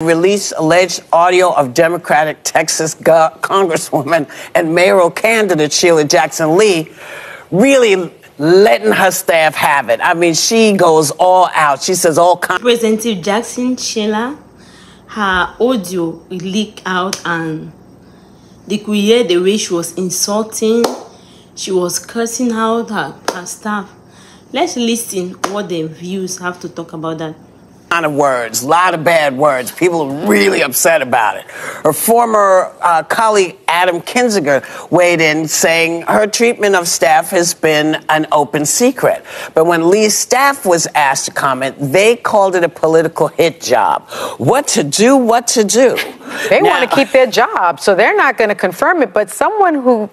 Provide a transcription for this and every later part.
Released alleged audio of Democratic Texas Congresswoman and mayoral candidate Sheila Jackson Lee really letting her staff have it. I mean, she goes all out. She says all kinds. Representative Jackson Sheila, her audio leaked out, and they could hear the way she was insulting. She was cursing out her staff. Let's listen what the views have to talk about that. Lot of words, a lot of bad words. People are really upset about it. Her former colleague Adam Kinzinger weighed in, saying her treatment of staff has been an open secret. But when Lee's staff was asked to comment, they called it a political hit job. What to do, what to do. They want to keep their job, so they're not going to confirm it. But someone who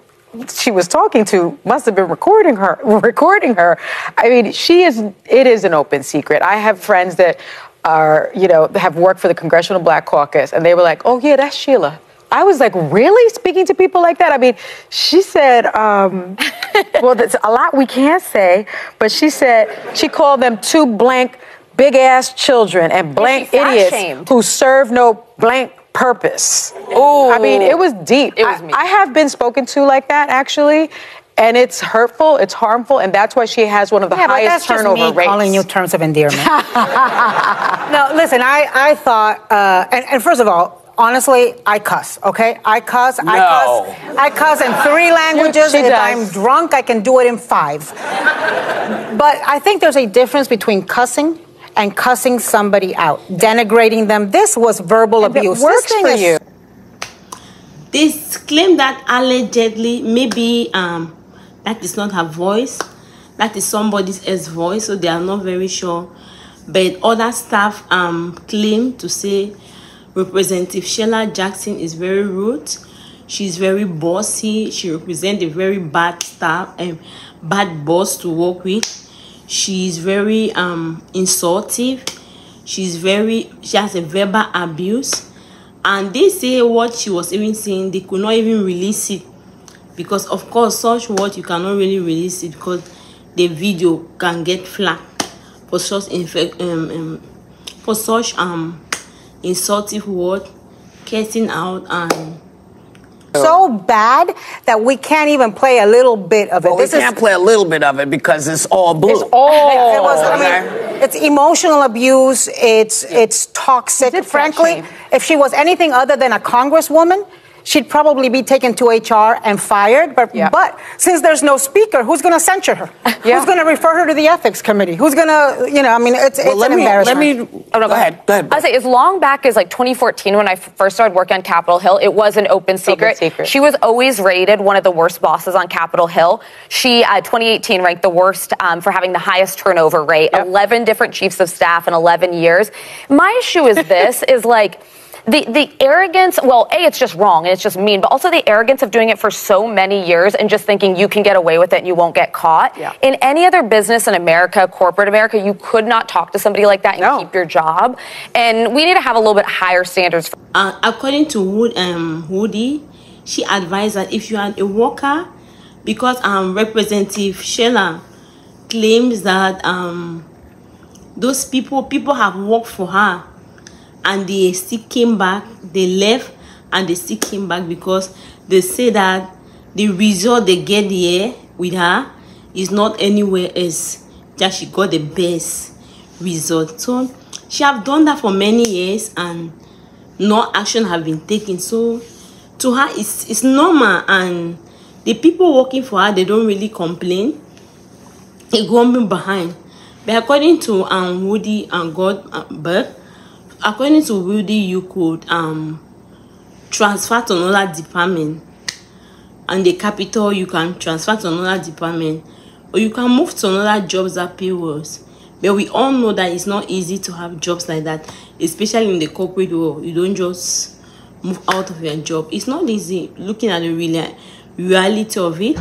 she was talking to must have been recording her. I mean, it is an open secret. I have friends that have worked for the Congressional Black Caucus, and they were like, oh yeah, that's Sheila. I was like, really? Speaking to people like that? I mean, she said, well, there's a lot we can't say, but she said she called them two blank big-ass children and blank idiots who serve no blank purpose. Ooh. I mean, it was deep. It was mean. I have been spoken to like that, actually. And it's hurtful, it's harmful, and that's why she has one of the highest turnover rates. But that's just me calling you terms of endearment. No, listen, I thought, and first of all, honestly, I cuss, okay? I cuss in 3 languages. If I'm drunk, I can do it in 5. But I think there's a difference between cussing and cussing somebody out, denigrating them. This was verbal abuse. It works for you. This claim that allegedly maybe that is not her voice, that is somebody else's voice, so they are not very sure. But other staff claim to say Representative Sheila Jackson is very rude. She's very bossy. She represents a very bad staff and bad boss to work with. She's very insultive. She has a verbal abuse. And they say what she was even saying, they could not even release it. Because, of course, such words, you cannot really release it because the video can get flagged for such insultive word, cursing out, and so bad that we can't even play a little bit of it. Well, we can't play a little bit of it because it's all blue. It's all. It's emotional abuse. It's toxic. Frankly, if she was anything other than a congresswoman, she'd probably be taken to HR and fired. But since there's no speaker, who's going to censure her? Who's going to refer her to the ethics committee? Who's going to, it's an embarrassment. Go ahead. I'll say as long back as like 2014 when I first started working on Capitol Hill, it was an open secret. She was always rated one of the worst bosses on Capitol Hill. She, 2018, ranked the worst for having the highest turnover rate, 11 different chiefs of staff in 11 years. My issue is this, is like, the arrogance, well, A, it's just wrong and it's just mean, but also the arrogance of doing it for so many years and just thinking you can get away with it and you won't get caught. Yeah. In any other business in America, corporate America, you could not talk to somebody like that and keep your job. And we need to have a little bit higher standards. According to Woody, she advised that if you are a worker, because Representative Sheila claims that those people have worked for her, and they still came back, they left, and they still came back because they say that the result they get here with her is not anywhere else, that she got the best result. So she have done that for many years and no action have been taken. So to her, it's normal, and the people working for her, they don't really complain. They go behind. But according to Woody and Goldberg, according to Woody, you could transfer to another department, and the capital you can transfer to another department, or you can move to another jobs that pay worse. But we all know that it's not easy to have jobs like that, especially in the corporate world. You don't just move out of your job. It's not easy looking at the reality of it.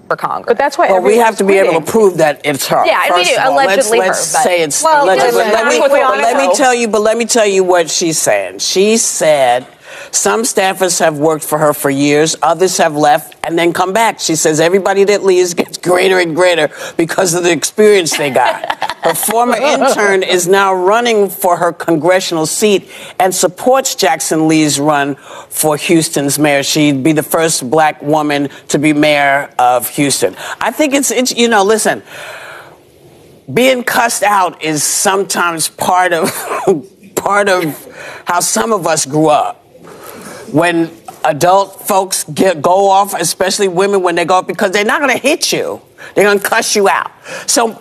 For Congress. But that's why we have to be able to prove that it's her. Yeah, I mean, allegedly let's say it's allegedly. Let me tell you what she's saying. She said Some staffers have worked for her for years. Others have left and then come back. She says everybody that leaves gets greater and greater because of the experience they got. Her former intern is now running for her congressional seat and supports Jackson Lee's run for Houston's mayor. She'd be the first black woman to be mayor of Houston. I think it's listen, being cussed out is sometimes part of how some of us grew up. When adult folks go off, especially women when they go off, because they're not going to hit you. They're going to cuss you out. So,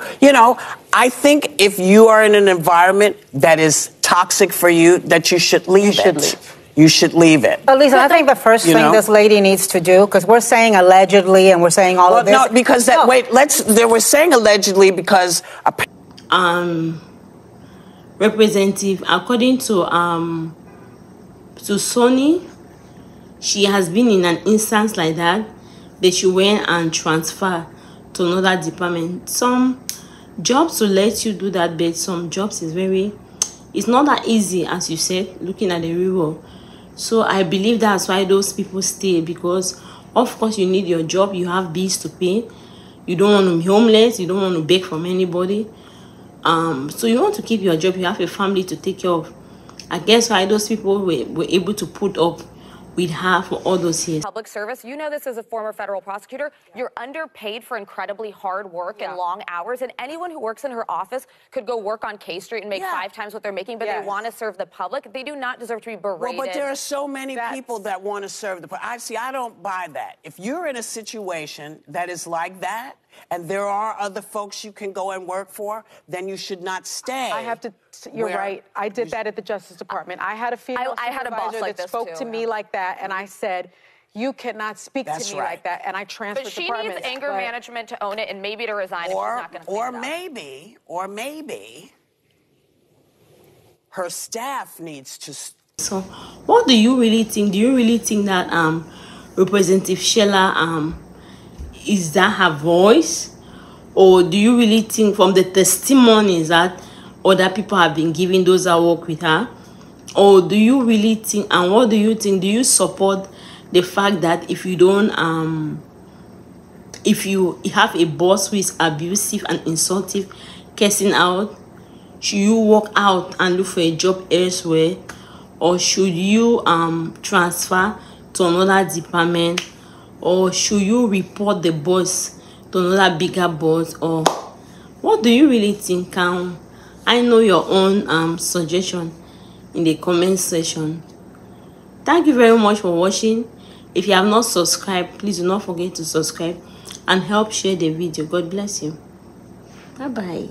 I think if you are in an environment that is toxic for you, that you should leave it. You should leave it. Lisa, I think the first thing this lady needs to do, because we're saying allegedly and we're saying all of this. No, because they were saying allegedly because... Representative, according to Sony, she has been in an instance like that. They should went and transfer to another department. Some jobs will let you do that, but some jobs it's not that easy, as you said, looking at the real world. So I believe that's why those people stay, because of course you need your job, you have bills to pay, you don't want to be homeless, you don't want to beg from anybody. So you want to keep your job, you have a family to take care of. I guess why those people were able to put up with her for all those years. Public service, you know this as a former federal prosecutor, you're underpaid for incredibly hard work and long hours, and anyone who works in her office could go work on K Street and make 5 times what they're making, but they want to serve the public. They do not deserve to be berated. Well, but there are so many people that want to serve the public. I don't buy that. If you're in a situation that is like that, and there are other folks you can go and work for, then you should not stay. You're right. I did that at the Justice Department. I had a female supervisor that spoke to me like that, and I said, you cannot speak to me like that, and I transferred departments. But she needs anger management to own it and maybe to resign if she's not going to or maybe her staff needs to... So what do you really think? Do you really think that Representative Sheila is that her voice, or do you really think from the testimonies that other people have been giving, those that work with her, or do you really think, and what do you think, do you support the fact that if you don't if you have a boss who is abusive and insultive, cursing out, should you walk out and look for a job elsewhere, or should you transfer to another department, or should you report the boss to another bigger boss? Or what do you really think? I know your own suggestion in the comment section. Thank you very much for watching. If you have not subscribed, please do not forget to subscribe and help share the video. God bless you. Bye bye.